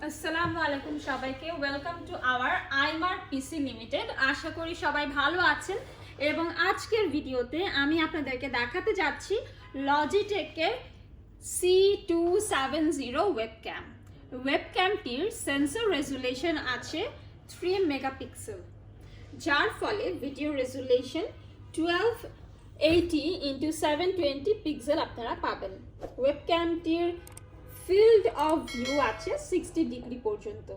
আসসালামু আলাইকুম সবাইকে, welcome to our iMart PC limited. আশা করি সবাই ভালো আছেন এবং আজকের ভিডিওতে আমি আপনাদেরকে দেখাতে যাচ্ছি Logitech C270 ওয়েবক্যাম। ওয়েবক্যামটির সেন্সর রেজুলেশন আছে 3 মেগাপিক্সেল, যার ফলে ভিডিও রেজুলেশন 1280x720 পিক্সেল আপনারা পাবেন। ওয়েবক্যামটির ফিল্ড অফ ভিউ আছে 60 ডিগ্রি পর্যন্ত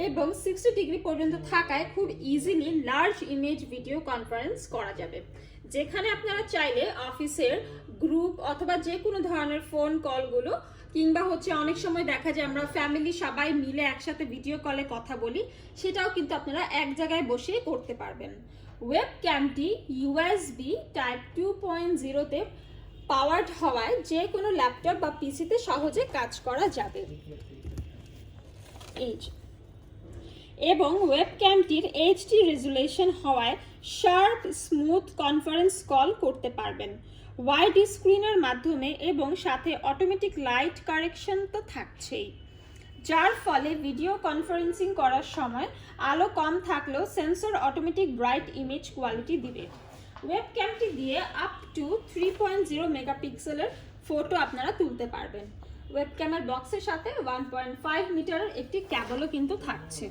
এবং 60 ডিগ্রি পর্যন্ত থাকায় খুব easily large image video conference করা যাবে, যেখানে আপনারা চাইলে অফিসের গ্রুপ অথবা যে কোনো ধরনের ফোন কলগুলো কিংবা অনেক সময় দেখা যায় আমরা ফ্যামিলি সবাই মিলে একসাথে ভিডিও কলে কথা বলি, সেটাও কিন্তু আপনারা এক জায়গায় বসে করতে পারবেন। ওয়েবক্যামটি USB টাইপ 2.0 পাওয়ার্ড হওয়ায় যে কোনো ল্যাপটপ বা পিসিতে সহজে কাজ করা যাবে। এবং ওয়েবক্যামটির HD রেজুলেশন হওয়ায় শার্প স্মুথ কনফারেন্স কল করতে পারবেন ওয়াইড স্ক্রিনের মাধ্যমে, এবং সাথে অটোমেটিক লাইট কারেকশন তো থাকছেই, যার ফলে ভিডিও কনফারেন্সিং করার সময় আলো কম থাকলেও sensor automatic bright image quality দিবে। ওয়েবক্যামটি দিয়ে আপ টু 3.0 মেগাপিক্সেলের ফটো আপনারা তুলতে পারবেন। ওয়েবক্যামের বক্সের সাথে 1.5 মিটারের একটি ক্যাবলও কিন্তু থাকছে।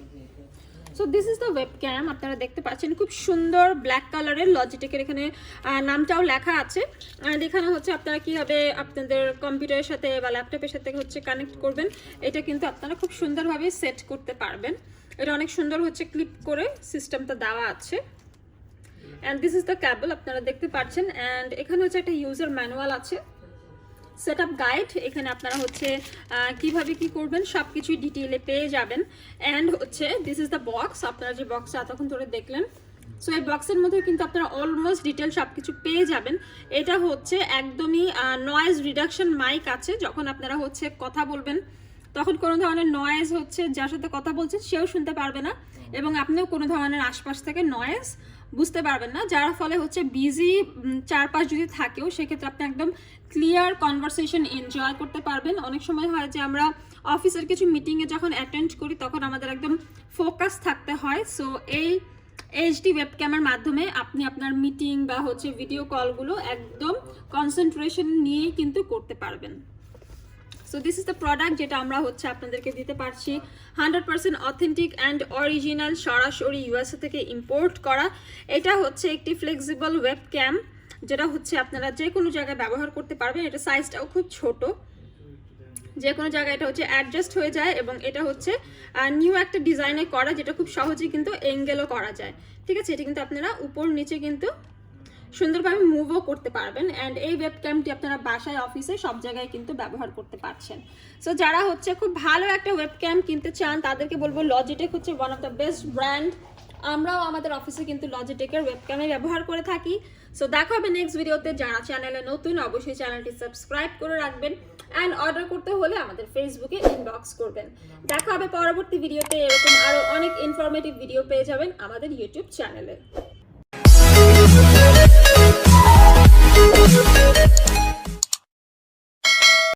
So this is the webcam. আপনারা দেখতে পাচ্ছেন খুব সুন্দর ব্ল্যাক কালারের, লজিটেকের এখানে নামটাও লেখা আছে। আর এখানে আপনারা কীভাবে আপনাদের কম্পিউটারের সাথে বা ল্যাপটপের সাথে কানেক্ট করবেন, এটা কিন্তু আপনারা খুব সুন্দরভাবে সেট করতে পারবেন। এটা অনেক সুন্দর ক্লিপ করে সিস্টেমটা দেওয়া আছে। And this is the cable, আপনারা দেখতে পাচ্ছেন। অ্যান্ড এখানে একটা ইউজার ম্যানুয়াল আছে, সেট আপ গাইড। এখানে আপনারা কিভাবে কি করবেন সব কিছুই ডিটেইলে পেয়ে যাবেন। And this is the box, আপনারা যে বক্সটা এতক্ষণ ধরে দেখলেন। সো এই বক্সের মধ্যে কিন্তু আপনারা অলমোস্ট ডিটেল সব কিছু পেয়ে যাবেন। এটা একদমই নয়েজ রিডাকশন মাইক আছে। যখন আপনারা কথা বলবেন তখন কোনো ধরনের নয়েজ যার সাথে কথা বলছেন সেও শুনতে পারবে না, এবং আপনিও কোনো ধরনের আশপাশ থেকে নয়েজ বুঝতে পারবেন না, যার ফলে বিজি চারপাশ যদি থাকেও সেক্ষেত্রে আপনি একদম ক্লিয়ার কনভারসেশন এনজয় করতে পারবেন। অনেক সময় হয় যে আমরা অফিসের কিছু মিটিংয়ে যখন অ্যাটেন্ড করি তখন আমাদের একদম ফোকাস থাকতে হয়। সো এই HD ওয়েবক্যামের মাধ্যমে আপনি আপনার মিটিং বা ভিডিও কলগুলো একদম কনসেন্ট্রেশন নিয়েই কিন্তু করতে পারবেন। So this is the product যেটা আমরা আপনাদেরকে দিতে পারছি 100% অথেন্টিক অ্যান্ড অরিজিনাল, সরাসরি USA থেকে ইম্পোর্ট করা। এটা একটি ফ্লেক্সিবল ওয়েবক্যাম, যেটা আপনারা যে কোনো জায়গায় ব্যবহার করতে পারবেন। এটা সাইজটাও খুব ছোট, যে কোনো জায়গায় এটা অ্যাডজাস্ট হয়ে যায়, এবং এটা নিউ একটা ডিজাইনে করা, যেটা খুব সহজেই কিন্তু এঙ্গেলও করা যায়। ঠিক আছে, এটা কিন্তু আপনারা উপর নিচে কিন্তু সুন্দরভাবে মুভও করতে পারবেন। অ্যান্ড এই ওয়েবক্যামটি আপনারা বাসায় অফিসে সব জায়গায় কিন্তু ব্যবহার করতে পারছেন। সো যারা খুব ভালো একটা ওয়েবক্যাম কিনতে চান তাদেরকে বলবো Logitech one of the best brand. আমরাও আমাদের অফিসে কিন্তু লজিটেকের ওয়েবক্যামে ব্যবহার করে থাকি। সো দেখা হবে নেক্সট ভিডিওতে। যারা চ্যানেলে নতুন অবশ্যই চ্যানেলটি সাবস্ক্রাইব করে রাখবেন, অ্যান্ড অর্ডার করতে হলে আমাদের ফেসবুকে ইনবক্স করবেন। দেখা হবে পরবর্তী ভিডিওতে। এরকম আরও অনেক ইনফরমেটিভ ভিডিও পেয়ে যাবেন আমাদের ইউটিউব চ্যানেলে।